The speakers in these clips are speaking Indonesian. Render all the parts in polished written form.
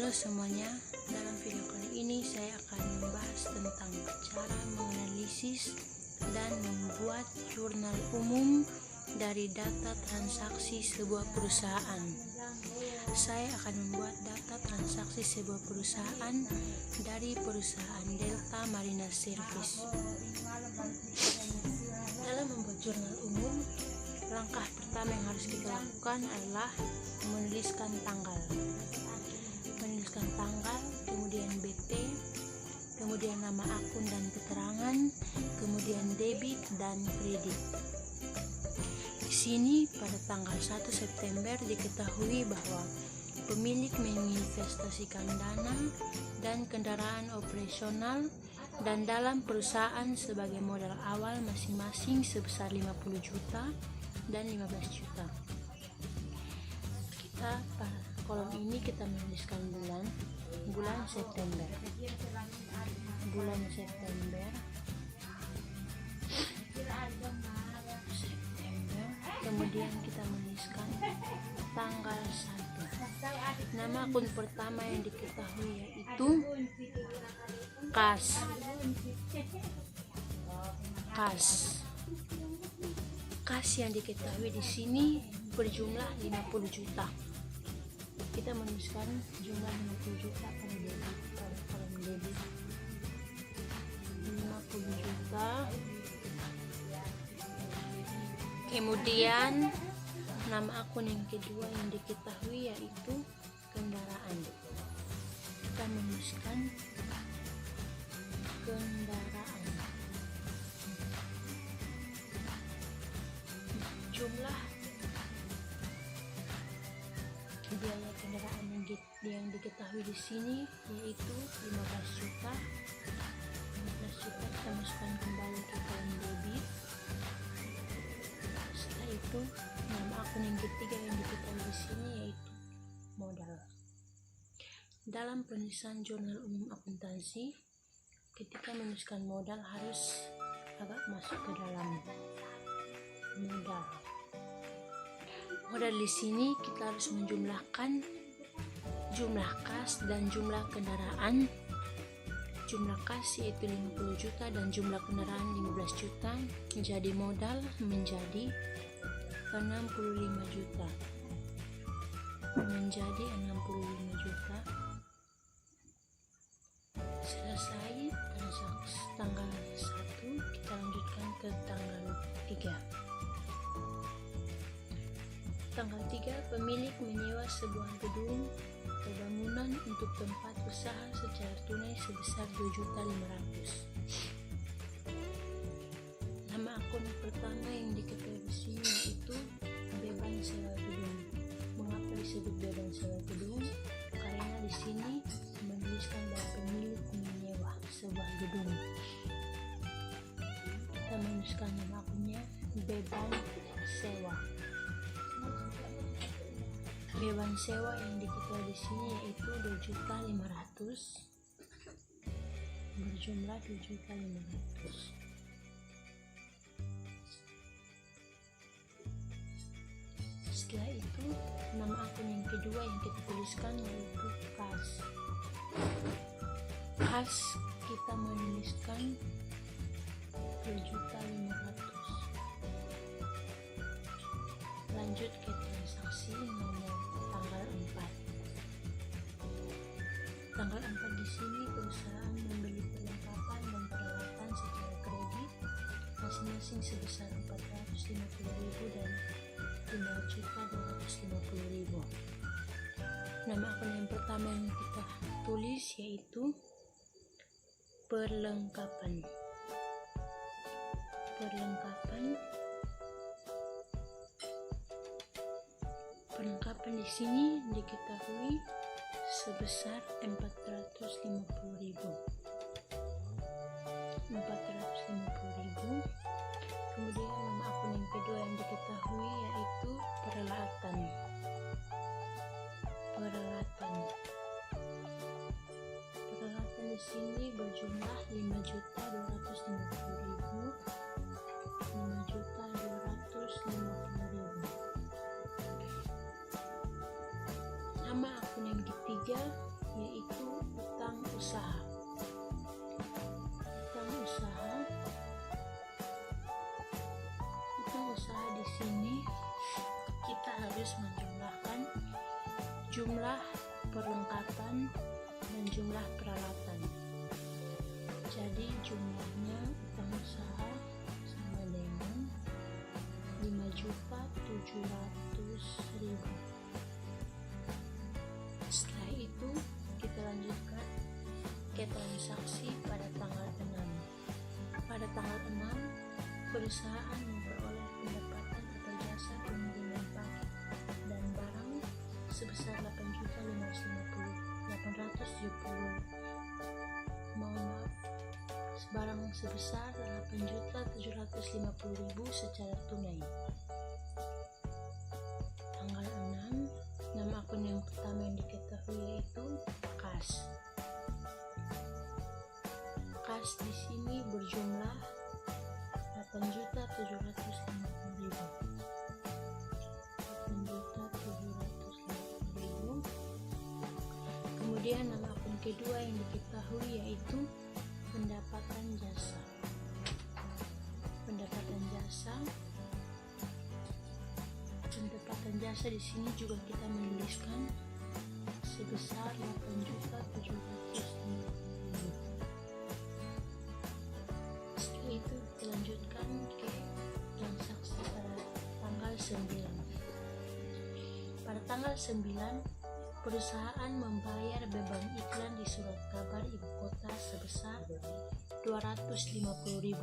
Halo semuanya, dalam video kali ini saya akan membahas tentang cara menganalisis dan membuat jurnal umum dari data transaksi sebuah perusahaan. Saya akan membuat data transaksi sebuah perusahaan dari perusahaan Delta Marina Service. Dalam membuat jurnal umum, langkah pertama yang harus kita lakukan adalah menuliskan tanggal, kemudian BT, kemudian nama akun dan keterangan, kemudian debit dan kredit. Di sini pada tanggal 1 September diketahui bahwa pemilik menginvestasikan dana dan kendaraan operasional dan dalam perusahaan sebagai modal awal masing-masing sebesar 50 juta dan 15 juta. Kita pada kolom ini kita menuliskan bulan September. Kemudian kita menuliskan tanggal 1. Nama akun pertama yang diketahui yaitu Kas yang diketahui di sini berjumlah 50 juta. Kita menuliskan jumlah 50 juta pada kolom debit. 50 juta. Kemudian nama akun yang kedua yang diketahui yaitu kendaraan. Kita menuliskan kendaraan. Jumlah biaya kendaraan yang diketahui di sini yaitu 15 juta. 15 juta kita masukkan kembali ke kolom debit. Setelah itu nama akun yang ketiga yang diketahui di sini yaitu modal. Dalam penulisan jurnal umum akuntansi, ketika menuliskan modal harus agak masuk ke dalam modal. Modal di sini kita harus menjumlahkan jumlah kas dan jumlah kendaraan. Jumlah kas yaitu 50 juta dan jumlah kendaraan 15 juta. Jadi modal menjadi 65 juta. Selesai transaksi tanggal 1, kita lanjutkan ke tanggal 3. Tanggal 3, pemilik menyewa sebuah gedung atau bangunan untuk tempat usaha secara tunai sebesar 2.500.000. Nama akun pertama yang diketahui di sini yaitu beban sewa gedung. Mengapa disebut beban sewa gedung? Karena di sini menuliskan bahwa pemilik menyewa sebuah gedung. Kita menuliskan nama akunnya beban sewa. Beban sewa yang diketahui di sini yaitu 2.500.000, berjumlah 2.500.000. Setelah itu nama akun yang kedua yang kita tuliskan yaitu kas. Kita menuliskan 2.500.000. Lanjut ke transaksi nomor tanggal 4. Tanggal 4 di sini perusahaan membeli perlengkapan dan peralatan secara kredit masing-masing sebesar 450.000 dan 5.250.000. Nama akun yang pertama yang kita tulis yaitu perlengkapan. Perlengkapan di sini diketahui sebesar 450.000. Kemudian nama akun yang kedua yang diketahui yaitu peralatan. Peralatan di sini berjumlah 5.250.000. Nama akun yang ketiga harus menjumlahkan jumlah perlengkapan dan jumlah peralatan. Jadi jumlahnya utang usaha sama dengan 5.700.000. Setelah itu kita lanjutkan ke transaksi pada tanggal 6. Pada tanggal 6, perusahaan memperoleh pendapatan atau jasa pengiriman paket dan barang sebesar 8.870.000 barang sebesar 8.750.000 secara tunai. Tanggal 6, nama akun yang pertama yang diketahui yaitu kas. Kas di sini berjumlah 8.750.000. Kemudian nama akun kedua yang diketahui yaitu pendapatan jasa. Pendapatan jasa di sini juga kita menuliskan sebesar 8.750.000. Setelah itu kita lanjutkan ke transaksi pada tanggal 9. Pada tanggal 9, perusahaan membayar beban iklan di surat kabar ibu kota sebesar 250.000.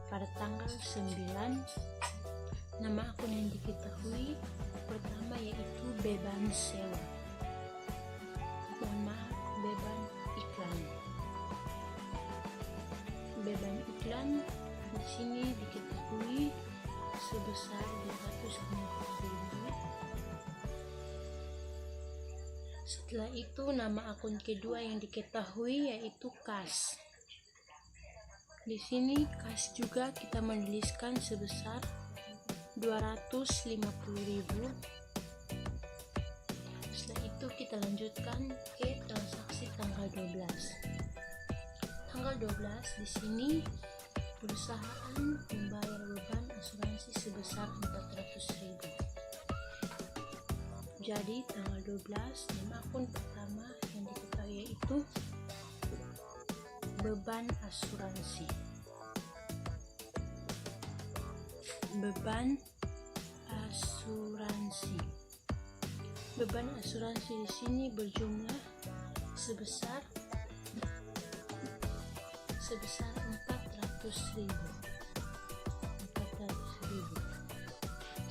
Pada tanggal 9, nama akun yang diketahui pertama yaitu beban sewa. Beban iklan. Beban iklan di sini diketahui sebesar 250.000. Setelah itu nama akun kedua yang diketahui yaitu kas. Di sini kas juga kita menuliskan sebesar 250.000. Setelah itu kita lanjutkan ke transaksi tanggal 12. Tanggal 12 di sini perusahaan membayar beban asuransi sebesar 400.000. Jadi tanggal 12 nama akun pertama yang diketahui yaitu beban asuransi. Beban asuransi di sini berjumlah sebesar 400.000.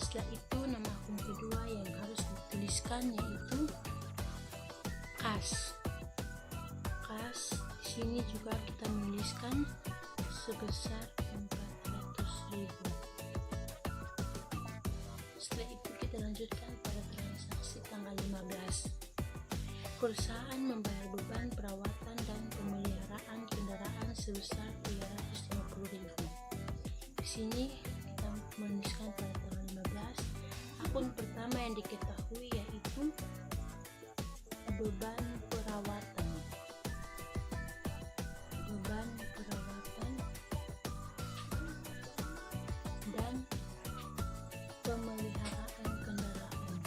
Setelah itu nama akun kedua yang harus dituliskan yaitu kas. Kas di sini juga kita menuliskan sebesar 400.000. Setelah itu kita lanjutkan pada transaksi tanggal 15. Perusahaan membayar beban perawatan dan pemeliharaan kendaraan sebesar 350.000. Di sini kita menuliskan pada tanggal 15. Akun pertama yang diketahui yaitu beban perawatan. Dan pemeliharaan kendaraan.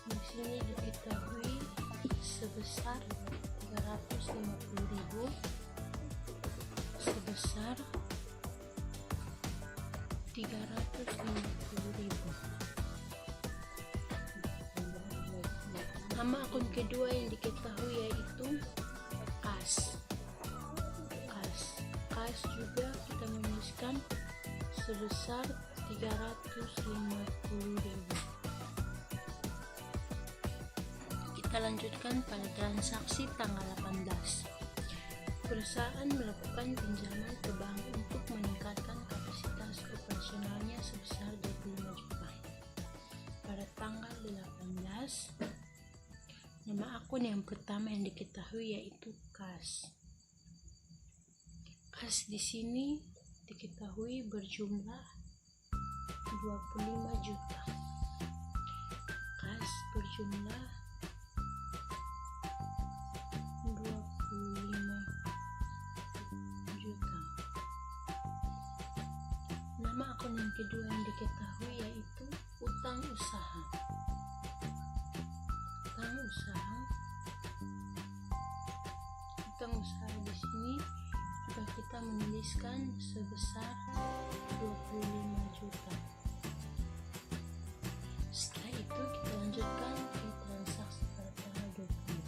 Di sini diketahui sebesar 350.000. Nama akun kedua yang diketahui yaitu kas. Kas juga kita menuliskan sebesar 350.000. Kita lanjutkan pada transaksi tanggal 18. Perusahaan melakukan pinjaman ke bank untuk meningkatkan kapasitas operasionalnya sebesar 25 juta. Pada tanggal 18, nama akun yang pertama yang diketahui yaitu kas. Kas di sini diketahui berjumlah 25 juta. Kas berjumlah 25 kedua yang diketahui yaitu utang usaha. Utang usaha di sini juga kita menuliskan sebesar 25 juta. Setelah itu kita lanjutkan ke transaksi pada tanggal 20.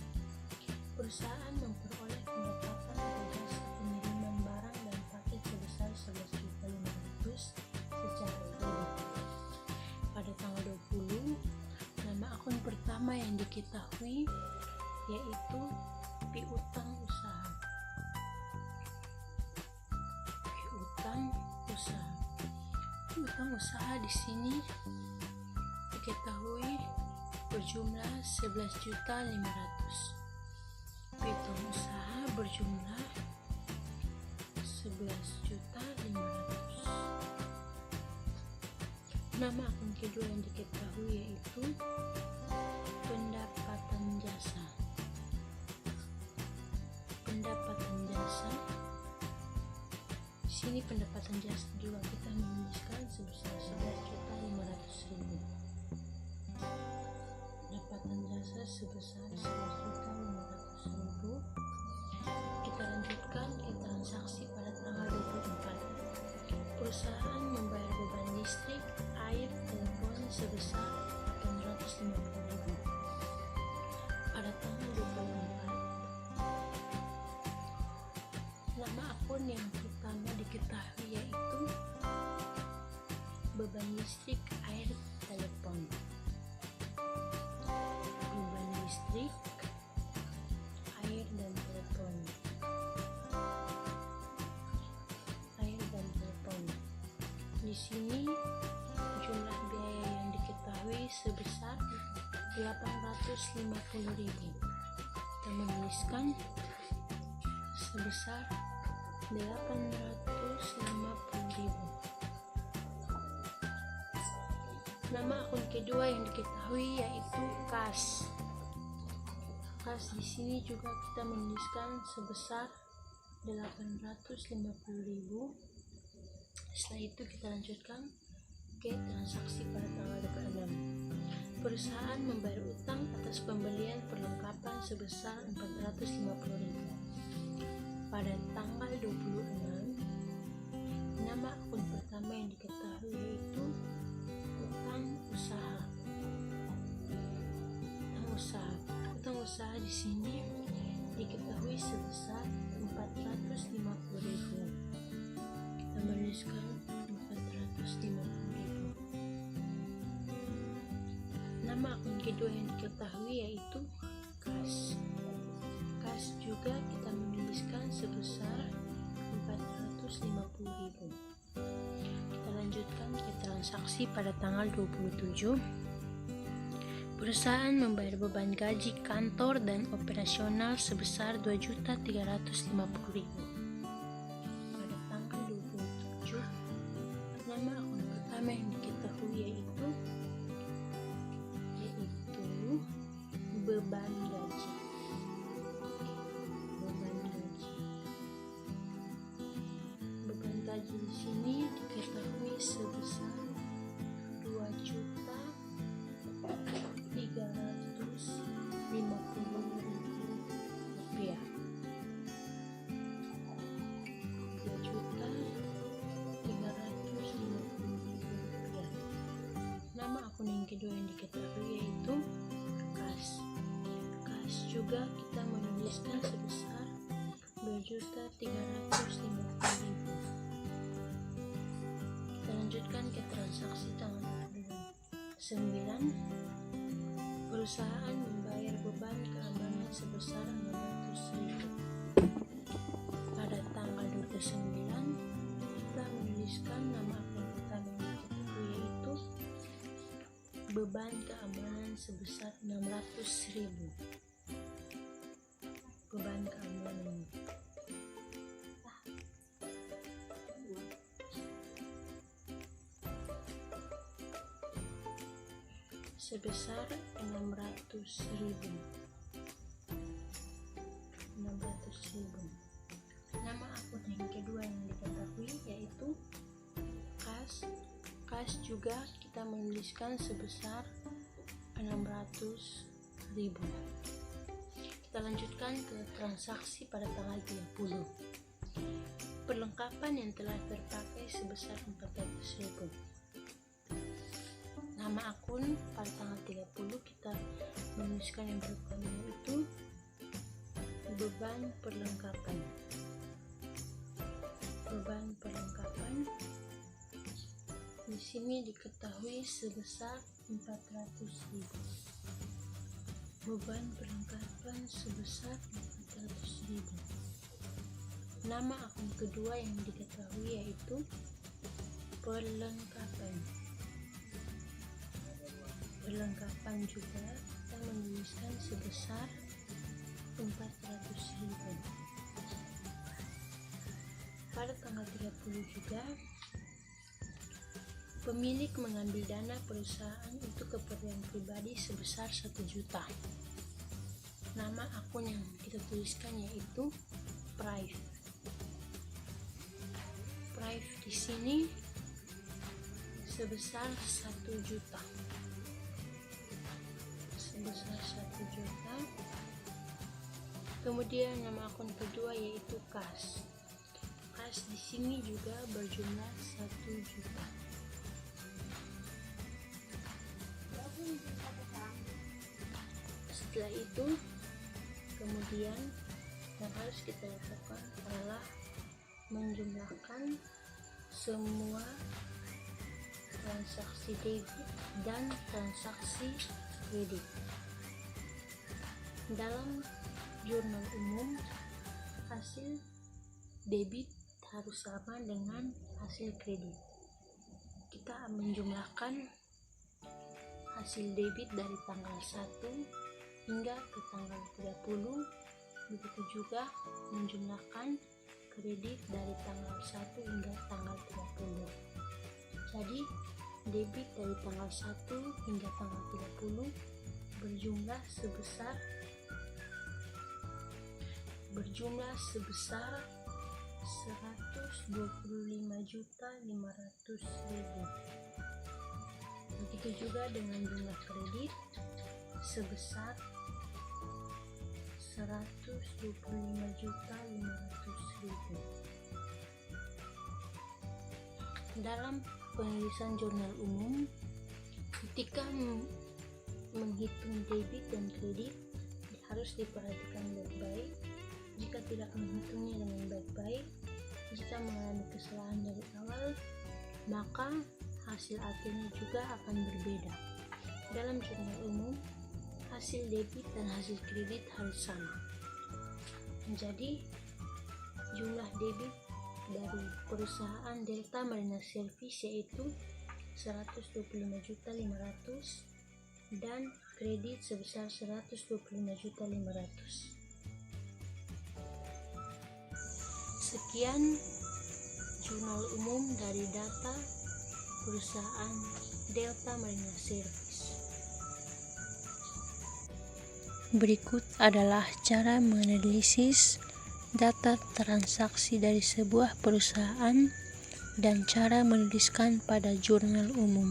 Perusahaan memperoleh pendapatan atas pengiriman barang dan paket sebesar 11.500.000 secara kredit. Pada tanggal 20, nama akun pertama yang diketahui yaitu piutang usaha. Piutang usaha di sini diketahui berjumlah 11.500.000. Piutang usaha berjumlah 11.500.000. Nama akun kedua yang diketahui yaitu pendapatan jasa. Di sini pendapatan jasa juga kita menuliskan sebesar 11.500.000. Pendapatan jasa sebesar 11.500.000. Kita lanjutkan ke transaksi pada tanggal 24. Perusahaan membayar beban listrik, air, telepon sebesar 850.000. Pada tanggal 24, nama akun yang pertama diketahui yaitu beban listrik, air, telepon. Beban listrik, air, dan telepon. Di sini jumlah biaya yang diketahui sebesar 850.000. Kita menuliskan sebesar 850.000. Nama akun kedua yang diketahui yaitu kas. Kas di sini juga kita menuliskan sebesar 850.000. Setelah itu kita lanjutkan ke transaksi pada tanggal 26. Perusahaan membayar utang atas pembelian perlengkapan sebesar 450.000. Pada tanggal 26, nama akun pertama yang diketahui yaitu utang usaha. Utang usaha di sini diketahui sebesar 450.000. Kita menuliskan 450.000. Nama akun kedua yang diketahui yaitu kas. Kas juga kita menuliskan sebesar 450.000. Kita lanjutkan ke transaksi pada tanggal 27. Perusahaan membayar beban gaji kantor dan operasional sebesar 2.350.000. Pada tanggal 27, nama akun pertama yang diketahui yaitu beban gaji. Beban gaji di sini diketahui sebesar 2.350.000 rupiah. 2.350.000 rupiah. Nama akun yang kedua yang diketahui yaitu kas. Kas juga kita menuliskan sebesar 2.350.000. Kita lanjutkan ke transaksi tanggal 9. Perusahaan membayar beban keamanan sebesar 600.000. Pada tanggal 29, kita menuliskan nama akun pertama yang diketahui yaitu beban keamanan sebesar 600.000. Beban keamanan sebesar 600.000. Nama akun yang kedua yang diketahui yaitu kas. kas juga kita menuliskan sebesar 600.000. Kita lanjutkan ke transaksi pada tanggal 30. Perlengkapan yang telah terpakai sebesar 400.000. Nama akun pada tanggal 30 kita menuliskan yang pertama itu beban perlengkapan. Beban perlengkapan di sini diketahui sebesar 400.000. Beban perlengkapan sebesar 400.000. Nama akun kedua yang diketahui yaitu perlengkapan. Perlengkapan juga kita menuliskan sebesar 400.000. Pada tanggal 30 juga pemilik mengambil dana perusahaan untuk keperluan pribadi sebesar 1 juta. Nama akun yang kita tuliskan yaitu Prive. Prive di sini sebesar 1 juta. Sebesar 1 juta. Kemudian nama akun kedua yaitu Kas. Kas di sini juga berjumlah 1 juta. Setelah itu, kemudian yang harus kita lakukan adalah menjumlahkan semua transaksi debit dan transaksi kredit. Dalam jurnal umum, hasil debit harus sama dengan hasil kredit. Kita menjumlahkan hasil debit dari tanggal 1 hingga ke tanggal 30, begitu juga menjumlahkan kredit dari tanggal 1 hingga tanggal 30. Jadi debit dari tanggal 1 hingga tanggal 30 berjumlah sebesar 125.500.000. Begitu juga dengan jumlah kredit sebesar 125.500.000. Dalam penulisan jurnal umum, ketika menghitung debit dan kredit harus diperhatikan baik-baik. Jika tidak menghitungnya dengan baik-baik, jika mengalami kesalahan dari awal, maka hasil akhirnya juga akan berbeda. Dalam jurnal umum, hasil debit dan hasil kredit harus sama. Jadi, jumlah debit dari perusahaan Delta Marina Service yaitu 125.500.000 dan kredit sebesar 125.500.000. Sekian jurnal umum dari data perusahaan Delta Marina Service. Berikut adalah cara menganalisis data transaksi dari sebuah perusahaan dan cara menuliskan pada jurnal umum.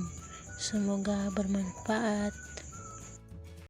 Semoga bermanfaat.